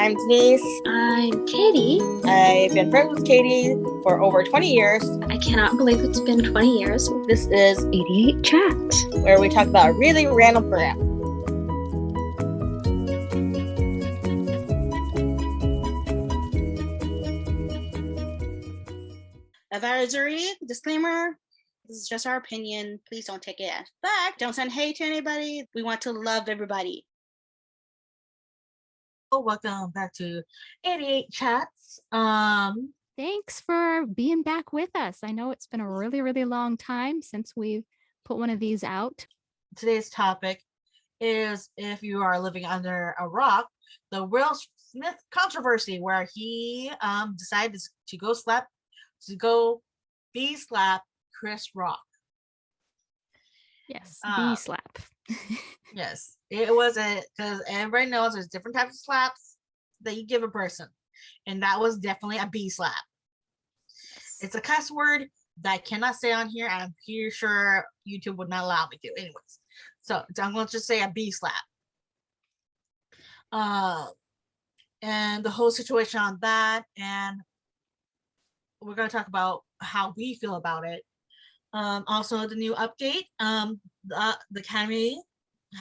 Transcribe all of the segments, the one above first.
I'm Denise. I'm Katie. I've been friends with Katie for over 20 years. I cannot believe it's been 20 years. This is 88 Chat, where we talk about really random crap. Advisory, disclaimer, this is just our opinion. Please don't take it as fact. Don't send hate to anybody. We want to love everybody. Welcome back to 88 Chats. Thanks for being back with us. I know it's been a really, really long time since we've put one of these out. Today's topic is if you are living under a rock, the Will Smith controversy, where he decided to go slap Chris Rock. Yes, slap. Yes, it was because everybody knows there's different types of slaps that you give a person, and that was definitely a B slap. Yes. It's a cuss word that I cannot say on here, and I'm pretty sure YouTube would not allow me to. Anyways, so I'm going to just say a B slap. And the whole situation on that, and we're going to talk about how we feel about it. Also, the new update. The Academy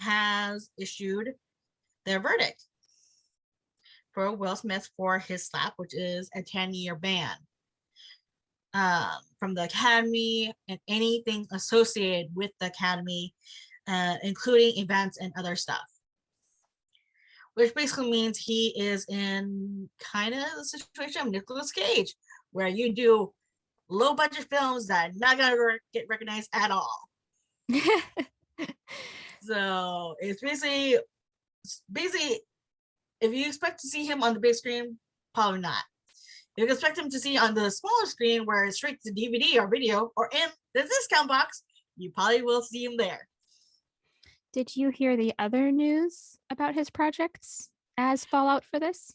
has issued their verdict for Will Smith for his slap, which is a 10-year ban from the Academy and anything associated with the Academy, including events and other stuff. Which basically means he is in kind of the situation of Nicolas Cage, where you do low-budget films that are not going to get recognized at all. So it's basically, if you expect to see him on the big screen, probably not. If you expect him to see on the smaller screen where it's straight to DVD or video or in the discount box, you probably will see him there. Did you hear the other news about his projects as fallout for this?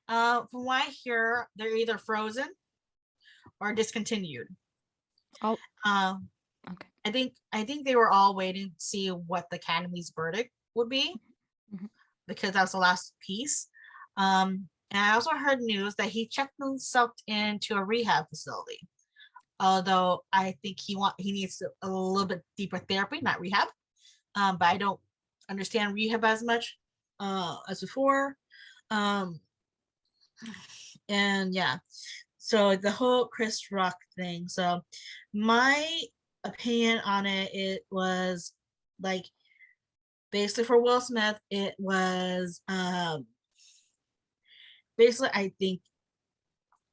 From what I hear, they're either frozen or discontinued. Oh. Okay. I think they were all waiting to see what the Academy's verdict would be, because that's the last piece. And I also heard news that he checked himself into a rehab facility. Although I think he needs a little bit deeper therapy, not rehab. But I don't understand rehab as much as before. And yeah, so the whole Chris Rock thing. So my opinion on it was like, basically for Will Smith, it was basically, I think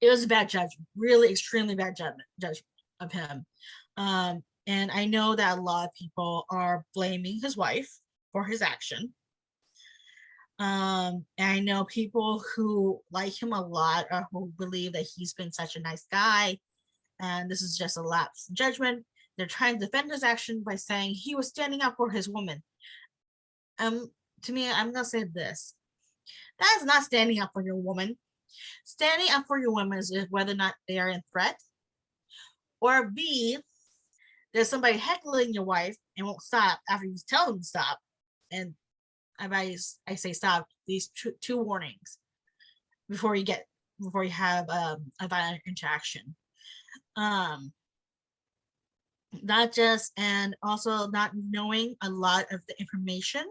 it was a bad judgment, really extremely bad judgment of him. And I know that a lot of people are blaming his wife for his action. And I know people who like him a lot or who believe that he's been such a nice guy, and this is just a lapse in judgment. They're trying to defend his action by saying he was standing up for his woman. To me, I'm gonna say this: that is not standing up for your woman. Standing up for your woman is whether or not they are in threat, or B, there's somebody heckling your wife and won't stop after you tell them to stop. And I say stop these two warnings before you have a violent interaction. Not just, and also not knowing a lot of the information,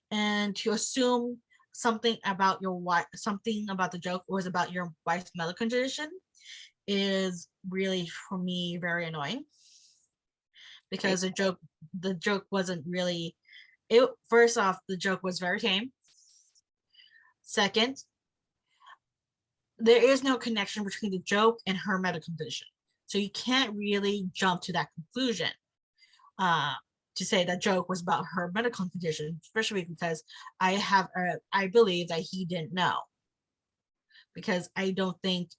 and to assume something about your wife, something about the joke was about your wife's medical condition, is really, for me, very annoying. Because the joke wasn't really, first off, the joke was very tame. Second, there is no connection between the joke and her medical condition. So you can't really jump to that conclusion to say that joke was about her medical condition, especially because I believe that he didn't know. Because I don't think,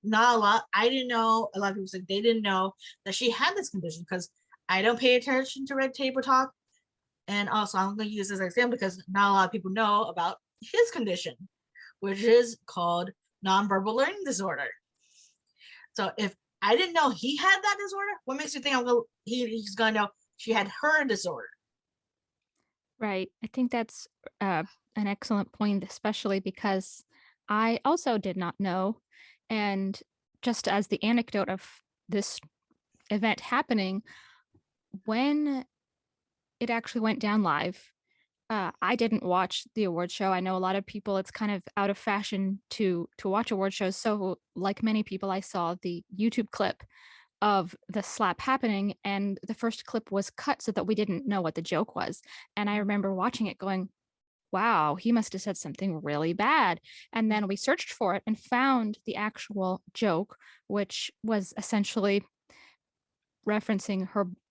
not a lot, I didn't know, a lot of people said they didn't know that she had this condition, because I don't pay attention to Red Table Talk. And also, I'm going to use this example because not a lot of people know about his condition, which is called nonverbal learning disorder. So if I didn't know he had that disorder, what makes you think he's going to know she had her disorder? Right. I think that's an excellent point, especially because I also did not know. And just as the anecdote of this event happening, when it actually went down live, I didn't watch the award show. I know a lot of people, it's kind of out of fashion to watch award shows. So, like many people, I saw the YouTube clip of the slap happening, and the first clip was cut so that we didn't know what the joke was. And I remember watching it going, wow, he must have said something really bad. And then we searched for it and found the actual joke, which was essentially referencing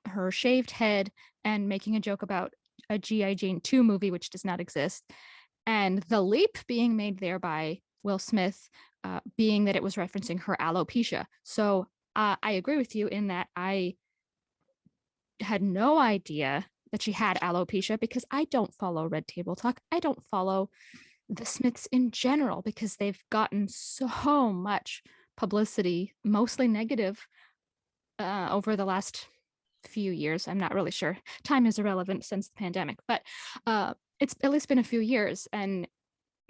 her shaved head and making a joke about a G.I. Jane 2 movie, which does not exist. And the leap being made there by Will Smith, being that it was referencing her alopecia. So I agree with you in that I had no idea that she had alopecia because I don't follow Red Table Talk. I don't follow the Smiths in general because they've gotten so much publicity, mostly negative, over the last few years. I'm not really sure. Time is irrelevant since the pandemic, but it's at least been a few years, and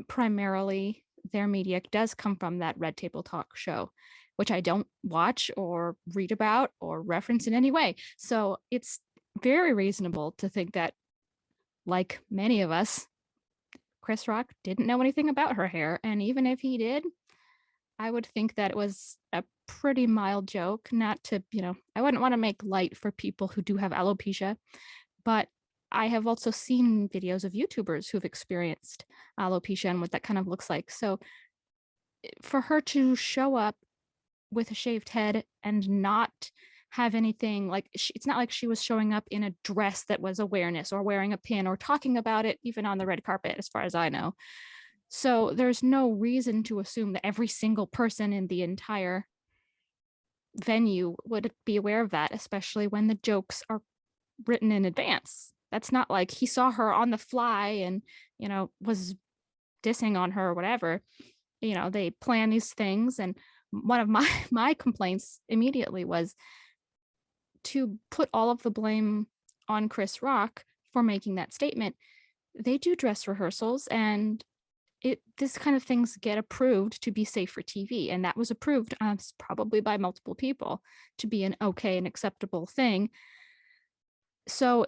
primarily their media does come from that Red Table Talk show, which I don't watch or read about or reference in any way. So it's very reasonable to think that, like many of us, Chris Rock didn't know anything about her hair. And even if he did, I would think that it was a pretty mild joke, not to, I wouldn't want to make light for people who do have alopecia, but I have also seen videos of YouTubers who've experienced alopecia and what that kind of looks like. So for her to show up with a shaved head and not have anything like, it's not like she was showing up in a dress that was awareness or wearing a pin or talking about it even on the red carpet, as far as I know. So there's no reason to assume that every single person in the entire venue would be aware of that, especially when the jokes are written in advance. That's not like he saw her on the fly and, was dissing on her or whatever. They plan these things. And one of my complaints immediately was to put all of the blame on Chris Rock for making that statement. They do dress rehearsals, and this kind of things get approved to be safe for TV, and that was approved probably by multiple people to be an okay and acceptable thing. So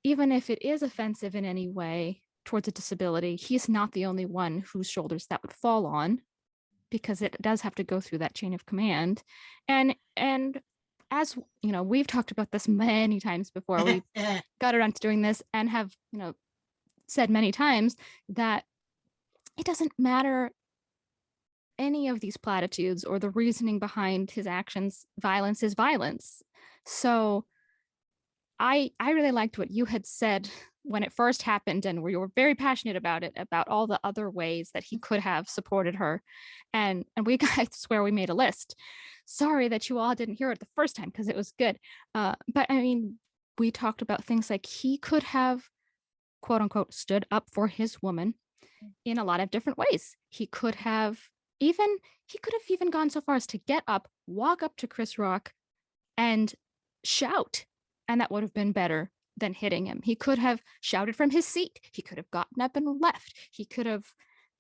even if it is offensive in any way towards a disability, he's not the only one whose shoulders that would fall on, because it does have to go through that chain of command. And as we've talked about this many times before. We got around to doing this and have said many times that it doesn't matter any of these platitudes or the reasoning behind his actions. Violence is violence. So I really liked what you had said when it first happened, and where you were very passionate about it, about all the other ways that he could have supported her. And I swear we made a list. Sorry that you all didn't hear it the first time, because it was good. But I mean, we talked about things like he could have, quote unquote, stood up for his woman in a lot of different ways. He could have even gone so far as to get up, walk up to Chris Rock and shout, and that would have been better than hitting him. He could have shouted from his seat. He could have gotten up and left. He could have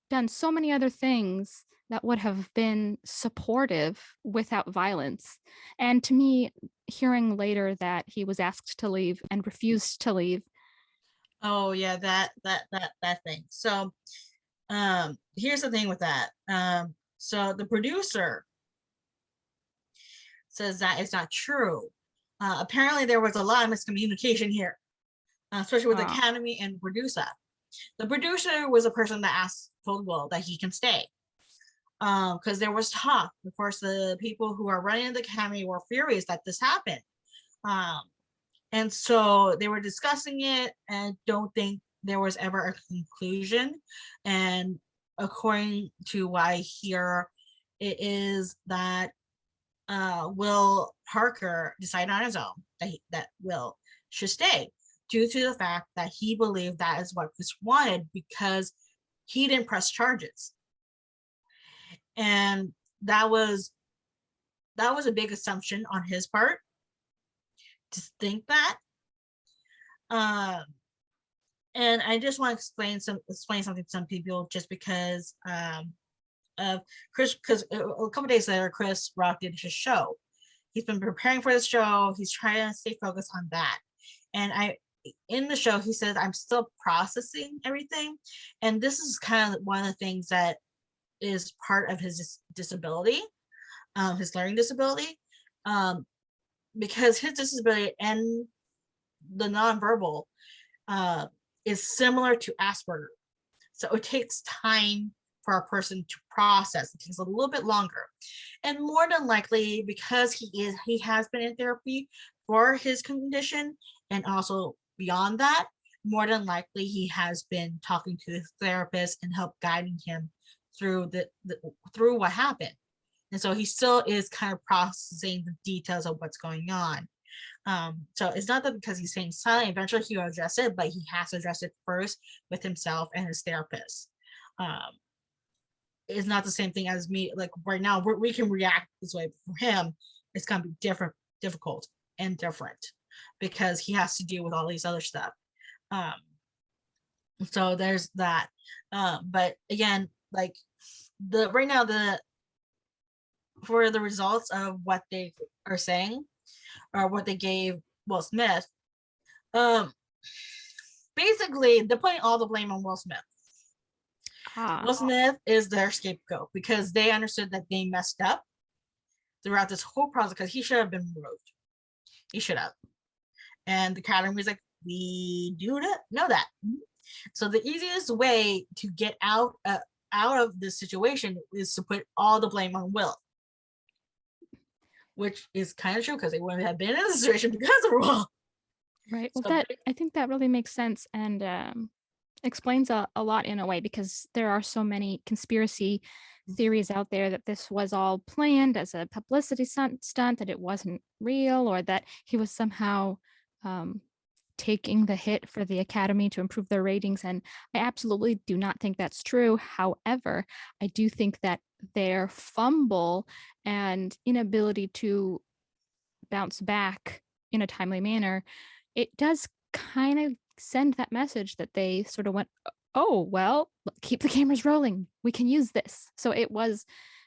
done so many other things that would have been supportive without violence. And to me, hearing later that he was asked to leave and refused to leave. Oh yeah, that thing. So here's the thing with that. So the producer says that it's not true. Apparently there was a lot of miscommunication here, especially with the Academy and producer. The producer was a person that told Will that he can stay, because there was talk. Of course, the people who are running the Academy were furious that this happened. And so they were discussing it and don't think there was ever a conclusion. And according to what I hear, it is that Will Parker decided on his own that Will should stay, due to the fact that he believed that is what Chris wanted, because he didn't press charges. And that was a big assumption on his part, to think that. And I just want to explain something to some people, just because of Chris, because a couple days later, Chris Rock did his show. He's been preparing for the show. He's trying to stay focused on that. And in the show, he says, I'm still processing everything. And this is kind of one of the things that is part of his disability, his learning disability, because his disability and the nonverbal is similar to Asperger. So it takes time for a person to process. It takes a little bit longer. And more than likely, because he has been in therapy for his condition, and also beyond that, more than likely he has been talking to his therapist and help guiding him through through what happened. And so he still is kind of processing the details of what's going on. So it's not that because he's saying silent, eventually he'll address it, but he has to address it first with himself and his therapist. It's not the same thing as me. Like right now, we can react this way. But for him, it's gonna be difficult and different, because he has to deal with all these other stuff. So there's that. But again, like right now, for the results of what they are saying, or what they gave Will Smith, basically they're putting all the blame on Will Smith. Will Smith is their scapegoat, because they understood that they messed up throughout this whole process, because he should have been removed. He should have. And the Academy was like, we do know that. So the easiest way to get out of this situation is to put all the blame on Will, which is kind of true, because they wouldn't have been in this situation because of Will. Right. Well, I think that really makes sense, and explains a lot in a way, because there are so many conspiracy theories out there that this was all planned as a publicity stunt, that it wasn't real, or that he was somehow taking the hit for the Academy to improve their ratings. And I absolutely do not think that's true. However, I do think that their fumble and inability to bounce back in a timely manner, it does kind of send that message that they sort of went, oh, well, keep the cameras rolling. We can use this. So it was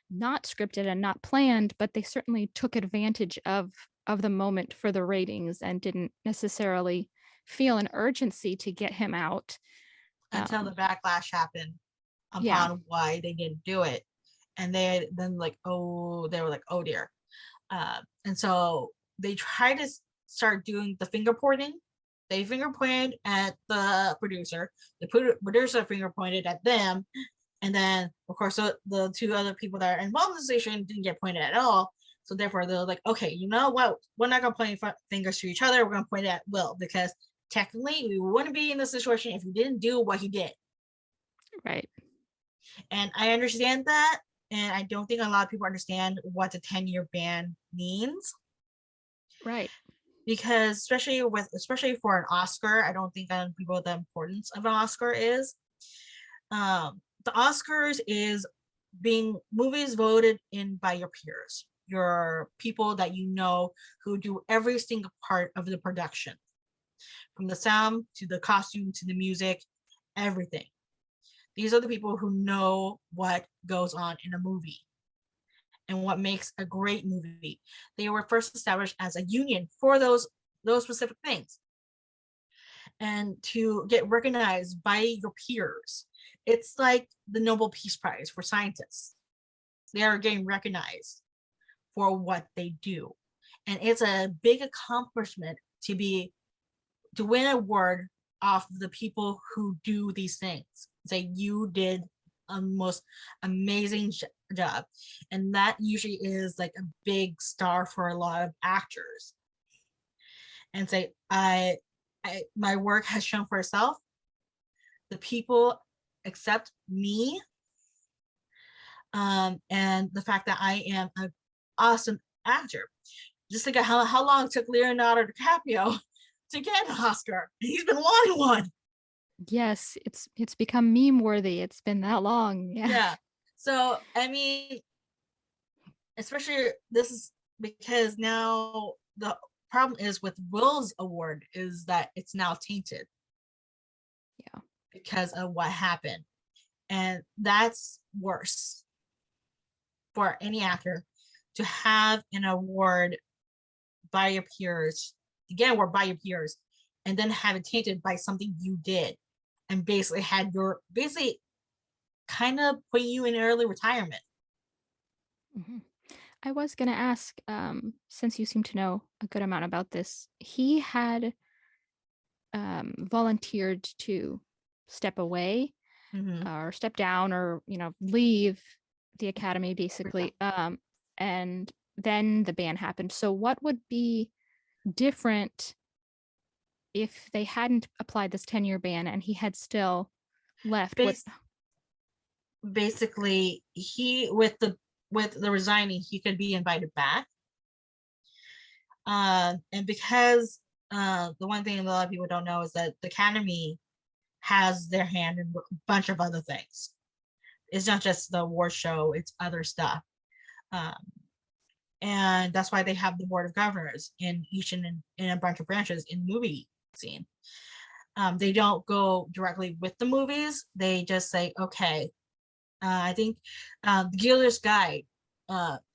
not scripted and not planned, but they certainly took advantage of the moment for the ratings, and didn't necessarily feel an urgency to get him out until the backlash happened upon why they didn't do it. And they then they were like, oh dear. And so they tried to start doing the finger pointing. They finger pointed at the producer. The producer finger pointed at them. And then, of course, the two other people that are involved in the situation didn't get pointed at all. So therefore, they're like, okay, you know what? We're not going to point fingers to each other. We're going to point at Will, because technically we wouldn't be in this situation if he didn't do what he did. Right. And I understand that. And I don't think a lot of people understand what the 10-year ban means. Right. Because especially for an Oscar, I don't think people the importance of an Oscar is. The Oscars is being movies voted in by your peers, your people that you know, who do every single part of the production, from the sound to the costume to the music, everything. These are the people who know what goes on in a movie and what makes a great movie. They were first established as a union for those specific things. And to get recognized by your peers, it's like the Nobel Peace Prize for scientists. They are getting recognized for what they do. And it's a big accomplishment to win an award off the people who do these things. Say you did a most amazing job. And that usually is like a big star for a lot of actors. And say, my work has shown for itself. The people accept me. And the fact that I am an awesome actor. Just think of how long it took Leonardo DiCaprio to get an Oscar. He's been wanting one. Yes, it's become meme worthy. It's been that long. Yeah. So I mean, especially this is because now the problem is with Will's award is that it's now tainted. because of what happened. And that's worse for any actor, to have an award by your peers, to get an award by your peers, and then have it tainted by something you did, and basically had your basically kind of put you in early retirement. Mhm. I was going to ask, since you seem to know a good amount about this, he had volunteered to step away Mm-hmm. or step down or, leave the academy basically. And then the ban happened. So what would be different if they hadn't applied this 10-year ban and he had still left? Basically, he with the resigning, he could be invited back. And because the one thing a lot of people don't know is that the academy has their hand in a bunch of other things. It's not just the award show, it's other stuff. Um, and that's why they have the board of governors in each and in a bunch of branches in movie scene. They don't go directly with the movies. They just say, okay, I think the Gilder's Guide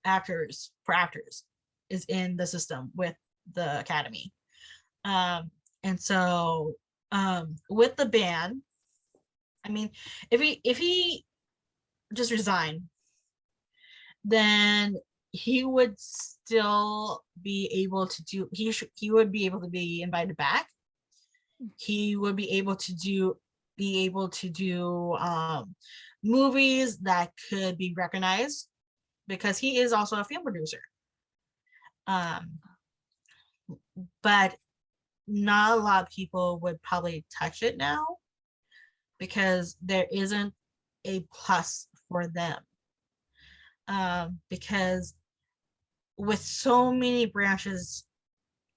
actors is in the system with the academy. And so with the ban, I mean, if he just resigned, then he would still be able to do, he would be able to be invited back. He would be able to do movies that could be recognized, because he is also a film producer. But not a lot of people would probably touch it now, because there isn't a plus for them. Because with so many branches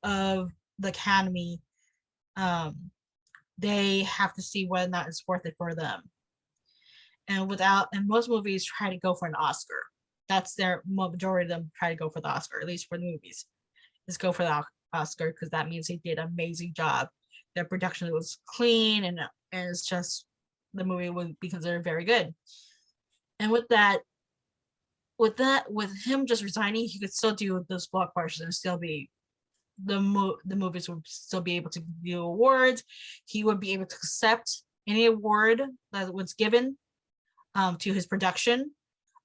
of the academy, they have to see whether or not it's worth it for them. And most movies try to go for an Oscar. That's their majority of them try to go for the Oscar, at least for the movies, is go for the Oscar, because that means they did an amazing job. Their production was clean, and it's just, the movie would be considered very good. And with him just resigning, he could still do those blockbusters and still be the movies would still be able to do awards. He would be able to accept any award that was given to his production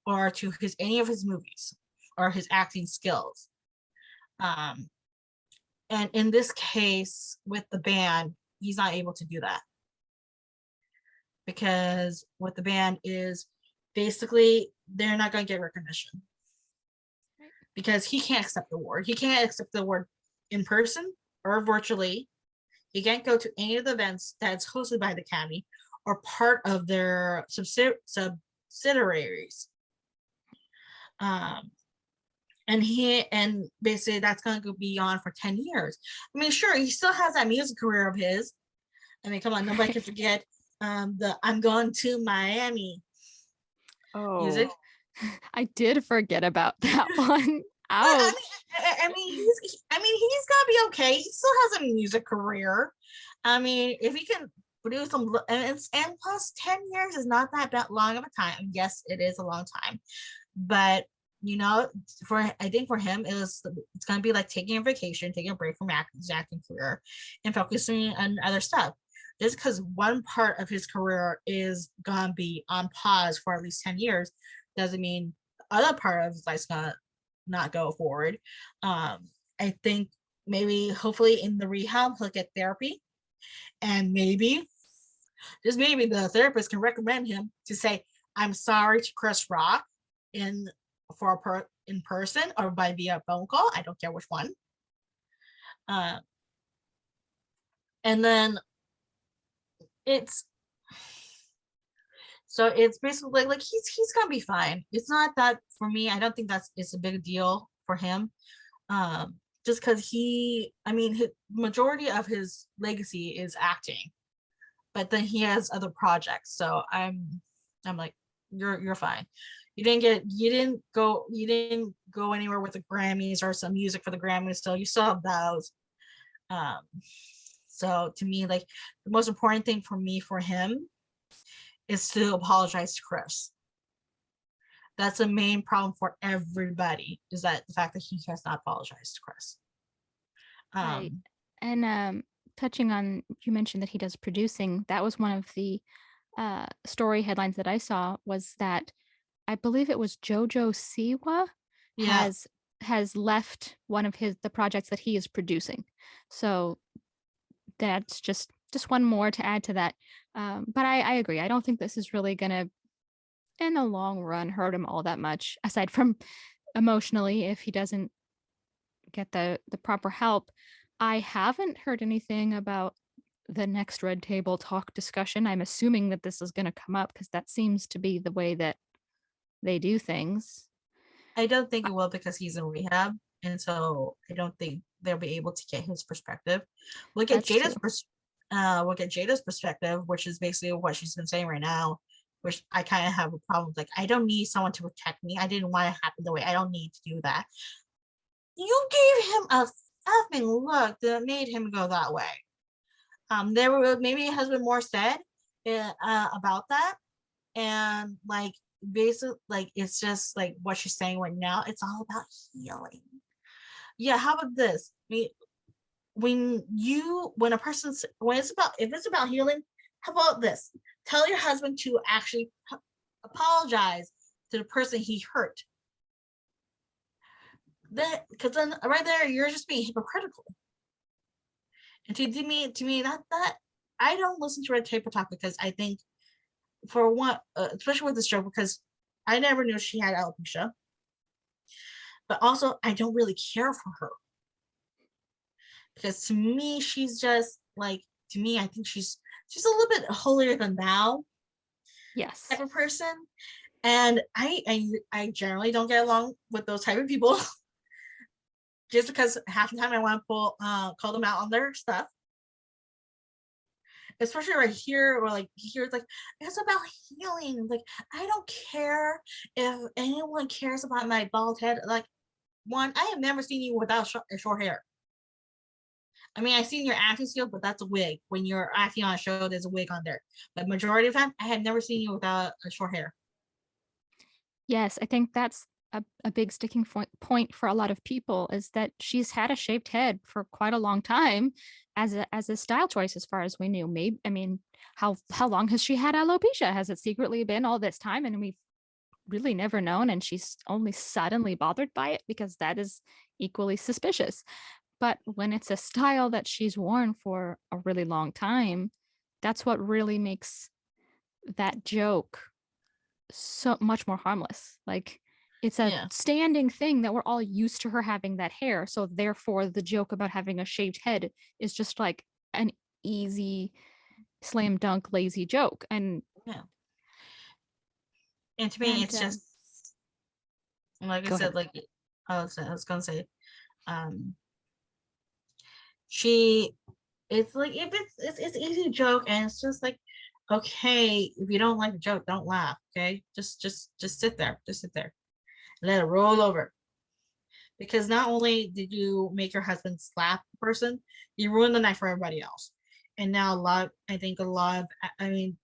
or to any of his movies or his acting skills. And in this case, with the band, he's not able to do that, because what the band is, basically they're not going to get recognition, because he can't accept the award. He can't accept the award in person or virtually. He can't go to any of the events that's hosted by the academy or part of their subsidiaries. And basically that's going to be on for 10 years. I mean, sure, he still has that music career of his. I mean, come on, nobody can forget the "I'm Going to Miami" music. I did forget about that one. I Ouch. he's gonna be okay. He still has a music career. I mean, if he can produce some, and plus 10 years is not that long of a time. Yes, it is a long time, but I think for him it's gonna be like taking a vacation, taking a break from his acting career, and focusing on other stuff. Just because one part of his career is gonna be on pause for at least 10 years doesn't mean the other part of his life's gonna not go forward. I think maybe, hopefully, in the rehab he'll get therapy, and maybe, just maybe, the therapist can recommend him to say, "I'm sorry" to Chris Rock in person or by via phone call. I don't care which one. And then it's basically like he's gonna be fine. It's not that, for me, I don't think it's a big deal for him. Just because his majority of his legacy is acting, but then he has other projects. So I'm like, you're fine. You didn't go anywhere with the Grammys or some music for the Grammys, so you still have those. So to me, like the most important thing for him is to apologize to Chris. That's the main problem for everybody, is that the fact that he has not apologized to Chris. Right. And touching on, you mentioned that he does producing. That was one of the story headlines that I saw, was that I believe it was Jojo Siwa Yeah, has left one of the projects that he is producing. So that's just one more to add to that. But I agree. I don't think this is really gonna, in the long run, hurt him all that much, aside from emotionally, if he doesn't get the proper help. I haven't heard anything about the next red table talk discussion. I'm assuming that this is going to come up because that seems to be the way that they do things. I don't think it will, because he's in rehab, and so I don't think they'll be able to get his perspective. Look at That's true. Jada's perspective, which is basically what she's been saying right now, which I kind of have a problem with. Like, I don't need someone to protect me. I didn't want it to happen the way. I don't need to do that. You gave him a effing look that made him go that way. There were maybe has been more said about that, and like basically, like it's just like what she's saying right now. It's all about healing. Yeah, how about this? I mean, when a person's when it's about if it's about healing, how about this? Tell your husband to actually apologize to the person he hurt. That, because then right there you're just being hypocritical. And to me that I don't listen to Red Table Talk, because I think, for one, especially with this show, because I never knew she had alopecia, but also I don't really care for her, because to me she's just like, to me I think she's a little bit holier than thou Yes. type of person, and I generally don't get along with those type of people. Just because half the time I want to call them out on their stuff, especially right here, or like here, it's like, it's about healing. Like, I don't care if anyone cares about my bald head. Like, one, I have never seen you without short hair. I mean, I've seen your acting skills, but that's a wig. When you're acting on a show, there's a wig on there. But majority of the time, I have never seen you without a short hair. Yes, I think that's a big sticking point for a lot of people, is that she's had a shaved head for quite a long time as a style choice, as far as we knew. Maybe, I mean, how long has she had alopecia? Has it secretly been all this time and we've really never known, and she's only suddenly bothered by it? Because that is equally suspicious. But when it's a style that she's worn for a really long time, that's what really makes that joke so much more harmless. Like, it's a standing thing that we're all used to her having that hair. So therefore the joke about having a shaved head is just like an easy slam dunk lazy joke. And Yeah. And to me, it's just, like I said, like I was gonna say, she, it's like, if it's easy joke, and it's just like, okay, if you don't like the joke, don't laugh. Okay, just sit there, let it roll over. Because not only did you make your husband slap the person, you ruined the night for everybody else. And now I mean,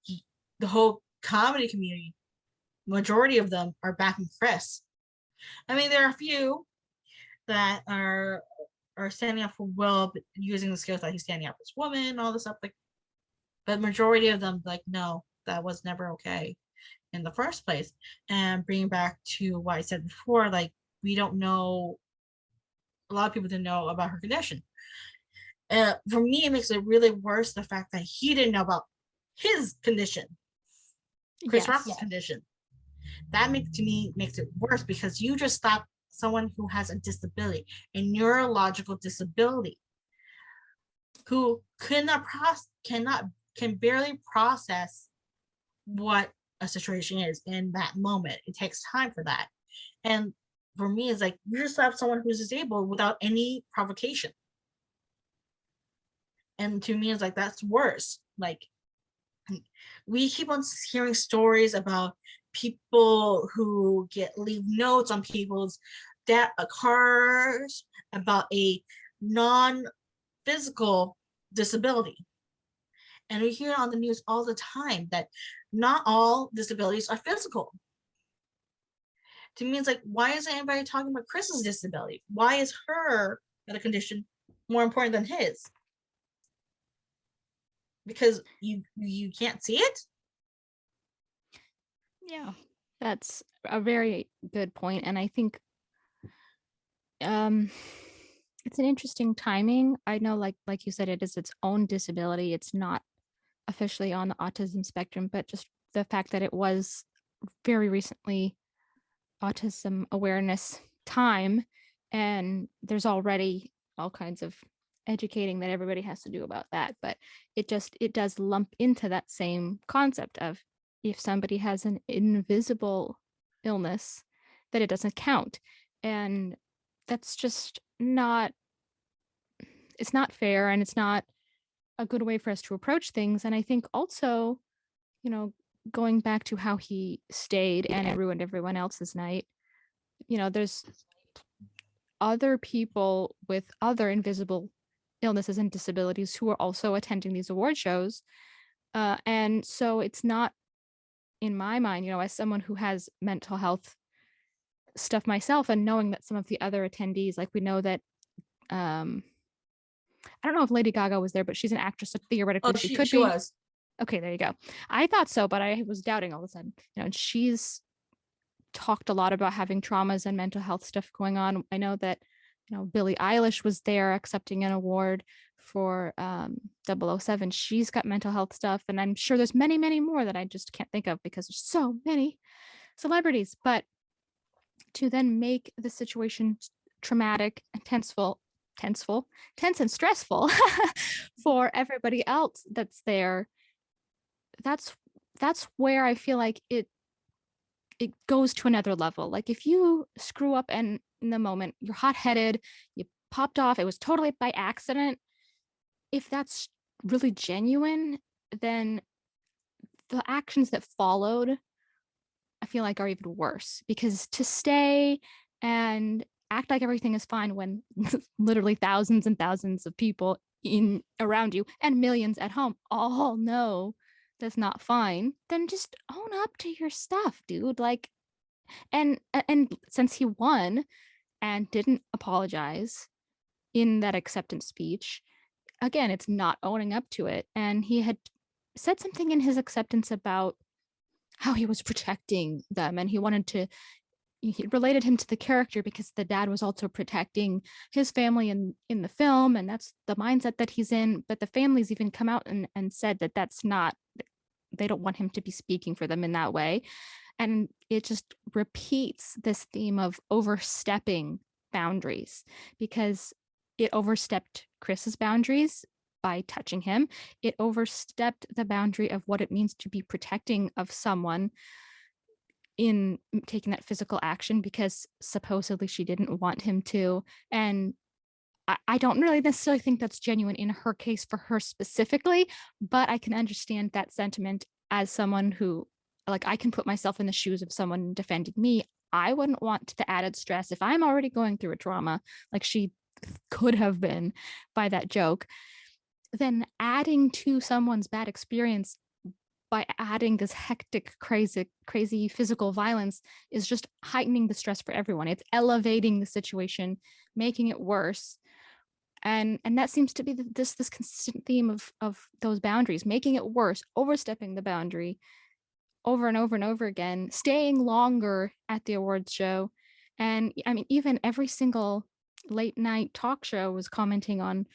the whole comedy community, majority of them are backing Chris. I mean, there are a few that are standing up for Will, but using the skills that he's standing up as woman, all this stuff. Like, but majority of them, like, no, that was never okay in the first place. And bringing back to what I said before, like, we don't know. A lot of people didn't know about her condition. For me, it makes it really worse the fact that he didn't know about his condition, Chris Rock's condition. That makes it worse, because you just stopped someone who has a disability, a neurological disability, who can barely process what a situation is in that moment. It takes time for that. And for me, it's like, you just have someone who's disabled without any provocation. And to me, it's like, that's worse. Like, we keep on hearing stories about people who leave notes on people's cars about a non-physical disability. And we hear on the news all the time that not all disabilities are physical. To me, it's like, why isn't anybody talking about Chris's disability? Why is her medical condition more important than his? Because you can't see it? Yeah, that's a very good point. And I think it's an interesting timing. I know, like you said, it is its own disability. It's not officially on the autism spectrum, but just the fact that it was very recently Autism Awareness time, and there's already all kinds of educating that everybody has to do about that. But it does lump into that same concept of, if somebody has an invisible illness, that it doesn't count. And that's just not, it's not fair, and it's not a good way for us to approach things. And I think also, you know, going back to how he stayed and it ruined everyone else's night, you know, there's other people with other invisible illnesses and disabilities who are also attending these award shows. And so it's not, in my mind, you know, as someone who has mental health stuff myself, and knowing that some of the other attendees, like we know that, I don't know if Lady Gaga was there, but she's an actress, so theoretically Oh, she could she be. was. Okay, there you go. I thought so, but I was doubting all of a sudden. You know, and she's talked a lot about having traumas and mental health stuff going on. I know that, you know, Billie Eilish was there accepting an award for 007. She's got mental health stuff, and I'm sure there's many, many more that I just can't think of because there's so many celebrities. But to then make the situation traumatic and tense and stressful for everybody else that's there, that's where I feel like it goes to another level. Like, if you screw up and in the moment you're hot-headed, you popped off, it was totally by accident, if that's really genuine, then the actions that followed, I feel like, are even worse. Because to stay and act like everything is fine when literally thousands and thousands of people in around you and millions at home all know that's not fine, then just own up to your stuff, dude. Like, and since he won and didn't apologize in that acceptance speech, again, it's not owning up to it. And he had said something in his acceptance about how he was protecting them, and he related him to the character because the dad was also protecting his family in the film, and that's the mindset that he's in. But the family's even come out and said that that's not, they don't want him to be speaking for them in that way. And it just repeats this theme of overstepping boundaries, because it overstepped Chris's boundaries by touching him. It overstepped the boundary of what it means to be protecting of someone in taking that physical action because supposedly she didn't want him to. And I don't really necessarily think that's genuine in her case for her specifically, but I can understand that sentiment as someone who, like, I can put myself in the shoes of someone defending me. I wouldn't want the added stress if I'm already going through a trauma, like she could have been by that joke. Then adding to someone's bad experience by adding this hectic, crazy physical violence is just heightening the stress for everyone. It's elevating the situation, making it worse. And that seems to be this consistent theme of those boundaries, making it worse, overstepping the boundary over and over and over again, staying longer at the awards show. And I mean, even every single late night talk show was commenting on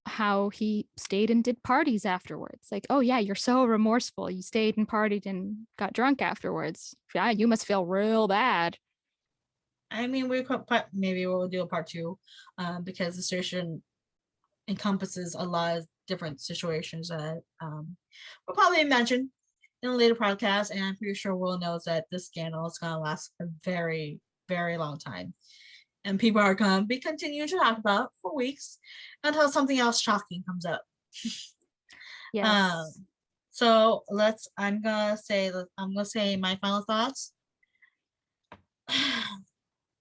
how he stayed and did parties afterwards. Like, oh yeah, you're so remorseful. You stayed and partied and got drunk afterwards. Yeah, you must feel real bad. I mean, maybe we'll do a part two, because the station encompasses a lot of different situations that we'll probably mention in a later podcast. And I'm pretty sure we'll know that this scandal is going to last a very, very long time. And people are going to be continuing to talk about for weeks until something else shocking comes up. Yes. So I'm gonna say my final thoughts.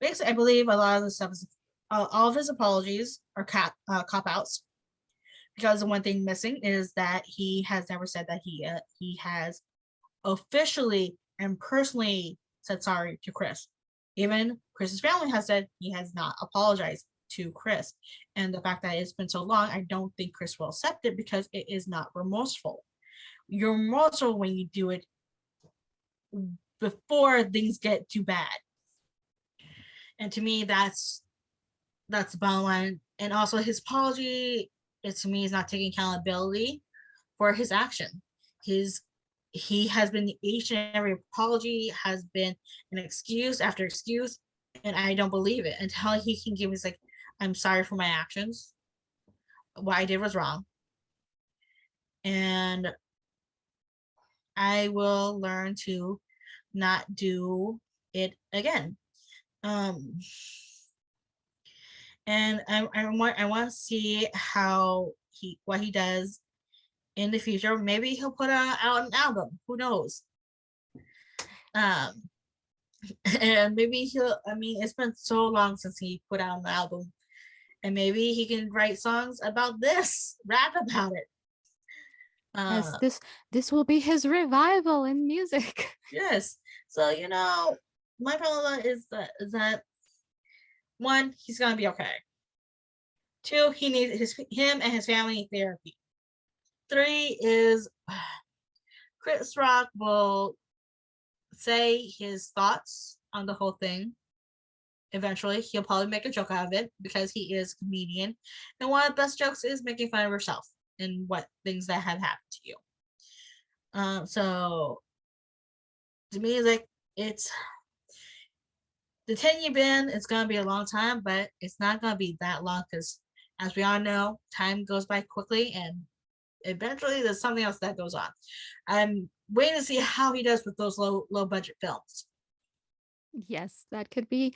Basically, I believe a lot of the stuff is all of his apologies are cop outs. because the one thing missing is that he has never said that he has officially and personally said sorry to Chris. Even Chris's family has said he has not apologized to Chris. And the fact that it's been so long, I don't think Chris will accept it because it is not remorseful. You're remorseful when you do it before things get too bad. And to me, that's the bottom line. And also his apology is, to me, is not taking accountability for his action. He has been, each and every apology has been an excuse after excuse, and I don't believe it until he can give me, like, I'm sorry for my actions. What I did was wrong, and I will learn to not do it again. And I want to see what he does in the future. Maybe he'll put out an album. Who knows? And maybe it's been so long since he put out an album, and maybe he can write songs about this, rap about it. Yes, this will be his revival in music. Yes. So, my problem is that one, he's gonna be okay. Two, he needs him and his family need therapy. Three is Chris Rock will say his thoughts on the whole thing. Eventually, he'll probably make a joke out of it because he is a comedian. And one of the best jokes is making fun of yourself and what things that have happened to you. So to me, like, it's the 10-year ban. It's gonna be a long time, but it's not gonna be that long because, as we all know, time goes by quickly, and eventually there's something else that goes on. I'm waiting to see how he does with those low budget films. Yes, that could be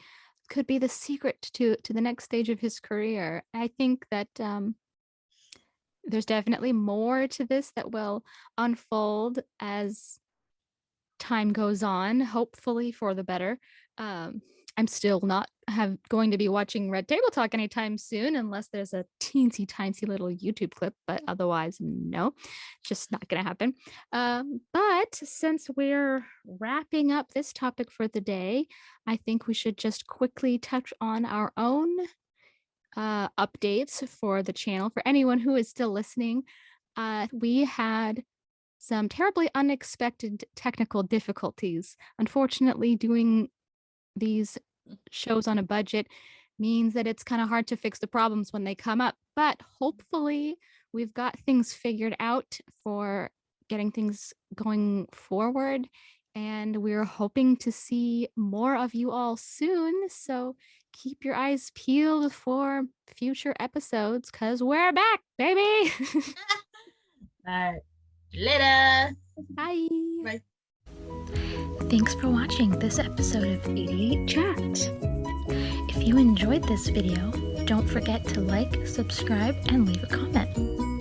the secret to the next stage of his career. I think that there's definitely more to this that will unfold as time goes on, hopefully for the better. I'm still not going to be watching Red Table Talk anytime soon unless there's a teensy tiny little YouTube clip, but otherwise, no, just not going to happen. But since we're wrapping up this topic for the day, I think we should just quickly touch on our own updates for the channel. For anyone who is still listening, we had some terribly unexpected technical difficulties. Unfortunately, doing these shows on a budget means that it's kind of hard to fix the problems when they come up, but hopefully we've got things figured out for getting things going forward, and we're hoping to see more of you all soon, so keep your eyes peeled for future episodes because we're back, baby. All right, later. Bye. Bye. Thanks for watching this episode of 88 Chat. If you enjoyed this video, don't forget to like, subscribe, and leave a comment.